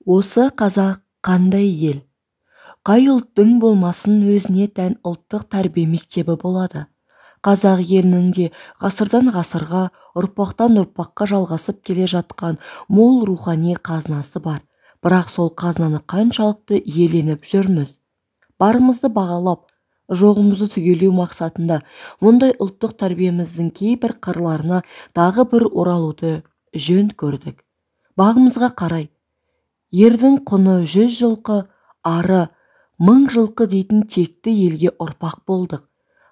Осы қазақ қандай ел? Қай ұлттың болмасын өзіне тән ұлттық тәрбие мектебі болады. Қазақ елінің де ғасырдан ғасырға, ұрпақтан ұрпаққа жалғасып келе жатқан мол рухани қазынасы бар. Бірақ сол қазынаны қаншалықты иеленіп жүрміз? Барымызды бағалап, жоғымызды түгелеу мақсатында мұндай ұлттық тәрбиеміздің кейбір қырларына тағы бір оралуды жөн көрдік. Бағымызға қарай, ердің құны 100 жылқы, ары 1000 жылқы дейтін текті елге ұрпақ болдық.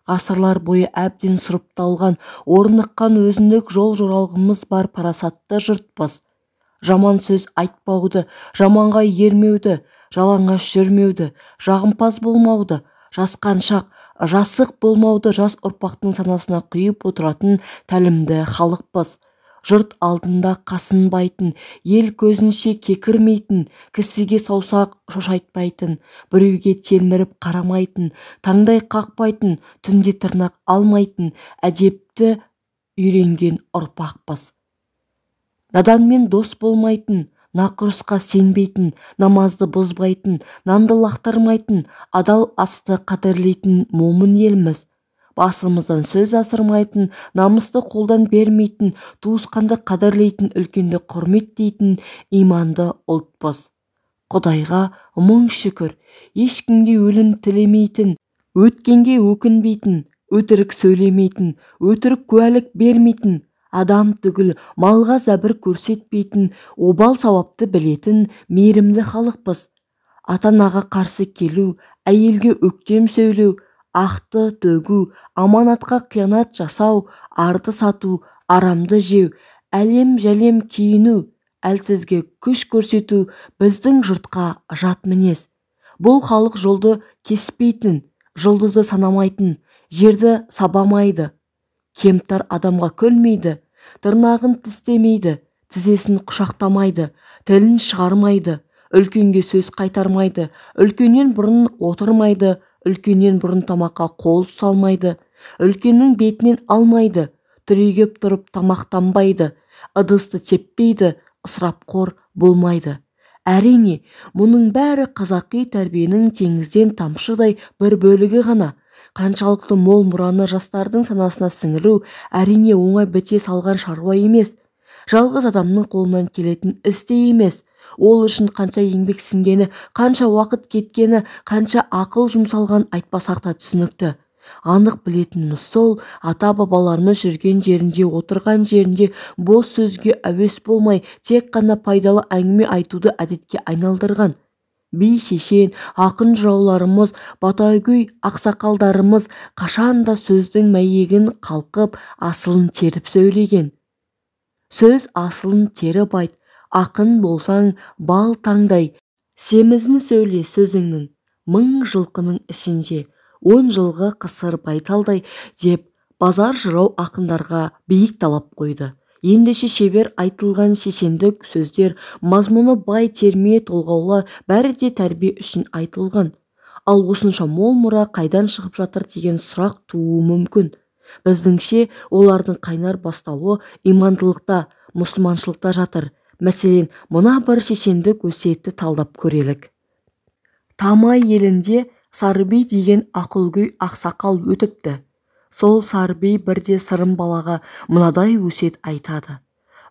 Ғасырлар бойы әбден сұрыпталған, орныққан өзіндік жол жоралғымыз бар парасатты жұртпыз. Жаман сөз айтпауды, жаманға ермеуді, жалаңаш жүрмеуді, жағымпаз болмауды, жасқаншақ, жасық болмауды жас ұрпақтың санасына құйып отыратын тәлімді халықпыз. Жұрт алдында қасынбайтын, ел көзінше кекірмейтін, кісіге саусақ шошайтпайтын, біреуге телміріп қарамайтын, таңдай қақпайтын, түнде тырнақ алмайтын, әдепті үйренген ұрпақпыз. Наданмен дос болмайтын, нақұрысқа сенбейтін, намазды бұзбайтын, нанды лақтырмайтын, адал асты қадірлейтін момын елміз. Басымыздан сөз асырмайтын, намысты қолдан бермейтін, туысқанды қадірлейтін, үлкенді құрметтейтін иманды ұлтпыз. Құдайға мың шүкір, ешкімге өлім тілемейтін, өткенге өкінбейтін, өтірік сөйлемейтін, өтірік куәлік бермейтін, адам түгіл малға зәбір көрсетпейтін, обал сауапты білетін мейірімді халықпыз. Ата-анаға қарсы келу, әйелге өктем сөйлеу, ақты төгу, аманатқа қиянат жасау, арды сату, арамды жеу, әлем-жәлем киіну, әлсізге күш көрсету біздің жұртқа жат мінез. Бұл халық жолды кеспейтін, жұлдызды санамайтын, жерді сабамайды, кемтар адамға күлмейді, тырнағын тістемейді, тізесін құшақтамайды, тілін шығармайды, үлкенге сөз қайтармайды, үлкеннен бұрын отырмайды, үлкеннен бұрын тамаққа қол салмайды, үлкеннің бетінен алмайды, түрегеп тұрып тамақтанбайды, ыдысты теппейді, ысырапқор болмайды. Әрине, мұның бәрі қазақи тәрбиенің теңізден тамшыдай бір бөлігі ғана. Қаншалықты мол мұраны жастардың санасына сіңіру әрине оңай біте салған шаруа емес. Жалғыз адамның қолынан келетін іс те емес. Ол үшін қанша еңбек сіңгені, қанша уақыт кеткені, қанша ақыл жұмсалған айтпасақ та түсінікті. Анық білетініміз сол, ата-бабаларымыз жүрген жерінде, отырған жерінде бос сөзге әуес болмай, тек қана пайдалы әңгіме айтуды әдетке айналдырған. Би-шешен, ақын жырауларымыз, батагөй ақсақалдарымыз қашанда сөздің мәйегін қалқып, асылын теріп сөйлеген. Сөз асылын теріп айт, ақын болсаң бал таңдай, семізін сөйле сөзіңнің, 1000 жылқының ішінде, 10 жылғы қысыр байталдай деп базар жырау ақындарға биік талап қойды. Ендеше шебер айтылған шешендік сөздер, мазмұны бай, терме толғаулы, бәрі де тәрбие үшін айтылған. Ал осынша мол мұра қайдан шығып жатыр деген сұрақ тууы мүмкін. Біздіңше олардың қайнар бастауы имандылықта, мұсылманшылықта жатыр. Мәселен, мұна бір шешендік өсиетті талдап көрелік. Тамай елінде Сарби деген ақылгөй ақсақал өтіпті. Сол Сарби бірде сырым балаға мынадай өсиет айтады.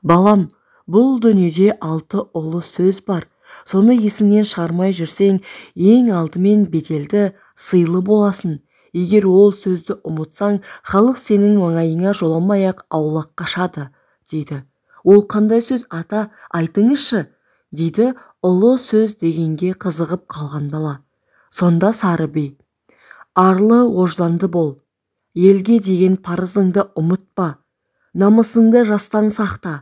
Балам, бұл дүниеде 6 ұлы сөз бар. Соны есіңнен шығармай жүрсең, ең алдымен беделді, сыйлы боласың. Егер ол сөзді ұмытсаң, халық сенің маңайыңа жоламай-ақ аулақ қашады, дейді. Ол қандай сөз ата, айтыңызшы, дейді ұлы сөз дегенге қызығып қалған бала. Сонда Сарби, арлы ожданды бол, елге деген парызыңды ұмытпа, намысыңды жастан сақта,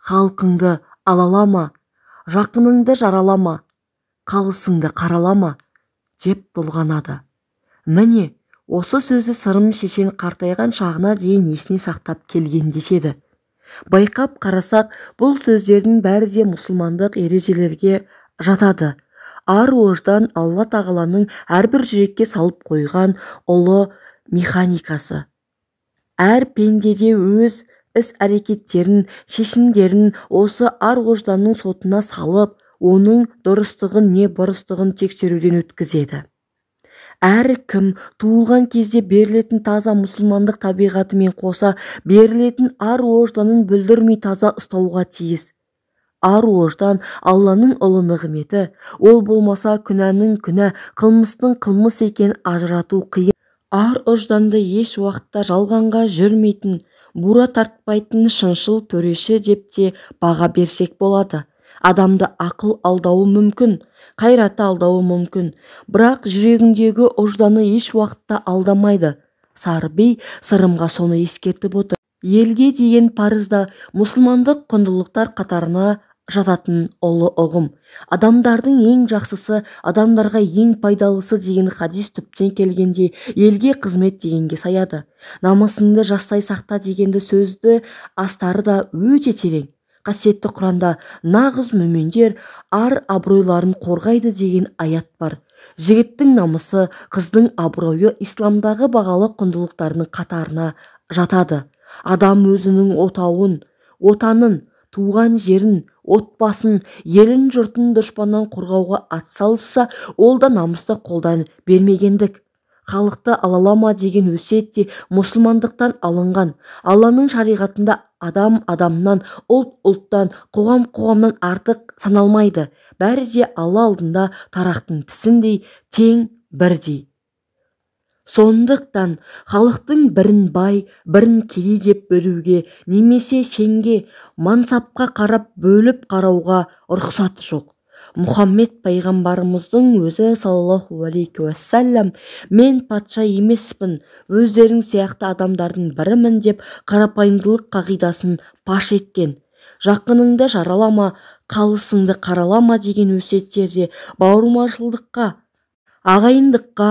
халқыңды алалама, жақыныңды жаралама, қалысыңды қаралама, деп толғанады. Міне, осы сөзі сырым шешен қартайған шағына дейін есіне сақтап келген деседі. Байқап қарасақ, бұл сөздердің бәрі де мұсылмандық ережелерге жатады. Ар-ождан Алла тағаланың әрбір жүрекке салып қойған ұлы механикасы. Әр пендеде өз іс-әрекеттерін, шешімдерін осы ар-ожданның сотына салып, оның дұрыстығын не бұрыстығын тексеруден өткізеді. Әр кім туылған кезде берілетін таза мұсылмандық табиғатымен қоса берілетін ар-ожданын бүлдірмей таза ұстауға тиіс. Ар-ождан Алланың ұлы нығметі, ол болмаса күнәнің күнә, қылмыстың қылмыс екенін ажырату қиын. Ар-ожданды еш уақытта жалғанға жүрмейтін, бура тартпайтын шыншыл төреші деп те баға берсек болады. Адамды ақыл алдауы мүмкін, қайраты алдауы мүмкін, бірақ жүрегіндегі ожданы еш уақытта алдамайды. Сары би сырымға соны ескертіп отыр. Елге деген парызда мұсылмандық құндылықтар қатарына жататын ұлы ұғым. Адамдардың ең жақсысы, адамдарға ең пайдалысы деген хадис түптен келгенде елге қызмет дегенге саяды. Намысыңды жастай сақта дегенді сөзді астары да өте терең. Қасиетті Құранда нағыз мүминдер ар-абыройларын қорғайды деген аят бар. Жігіттің намысы, қыздың абыройы исламдағы бағалы құндылықтарының қатарына жатады. Адам өзінің отанын, туған жерін, отбасын, елін, жұртын дұшпаннан қорғауға атсалысса, ол да намысты қолдан бермегендік. Халықты алалама деген өсиет те мұсылмандықтан алынған. Алланың шариғатында адам адамнан, ұлт ұлттан, қоғам қоғамнан артық саналмайды. Бәрі де Алла алдында тарақтың тісіндей, тең, бірдей. Сондықтан халықтың бірін бай, бірін кедей деп бөлуге, немесе шенге, мансапқа қарап бөліп қарауға рұқсат жоқ. Мұхаммед пайғамбарымыздың өзі саллаллаху алейхи уассалам, мен патша емеспін, өздерің сияқты адамдардың бірімін деп қарапайымдылық қағидасын паш еткен. Жақыныңды жаралама, қалысыңды қаралама деген өсиеттерде бауырмашылдыққа, ағайындыққа,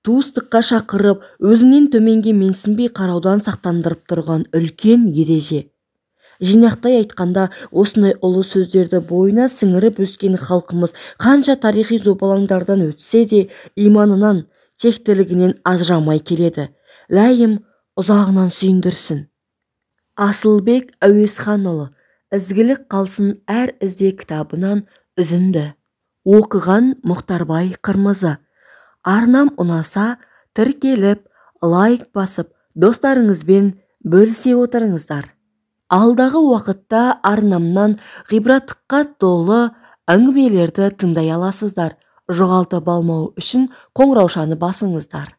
туыстыққа шақырып, өзіңнен төменге менсінбей қараудан сақтандырып тұрған үлкен ереже. Жинақтай айтқанда, осындай ұлы сөздерді бойына сіңіріп өскен халқымыз қанша тарихи зобалаңдардан өтсе де, иманынан, тектілігінен ажырамай келеді. Ләйім ұзағынан сүйіндірсін. Асылбек Әуесханұлы, ізгілік қалсын әр ізде кітабынан үзінді. Оқыған Мұхтарбай Қырмызы. Арнам ұнаса, тіркеліп, лайк басып, достарыңызбен бөлісе отырыңыздар. Алдағы уақытта арнамнан ғибраттыққа толы әңгімелерді тыңдай аласыздар. Жоғалтып алмау үшін қоңыраушаны басыңыздар.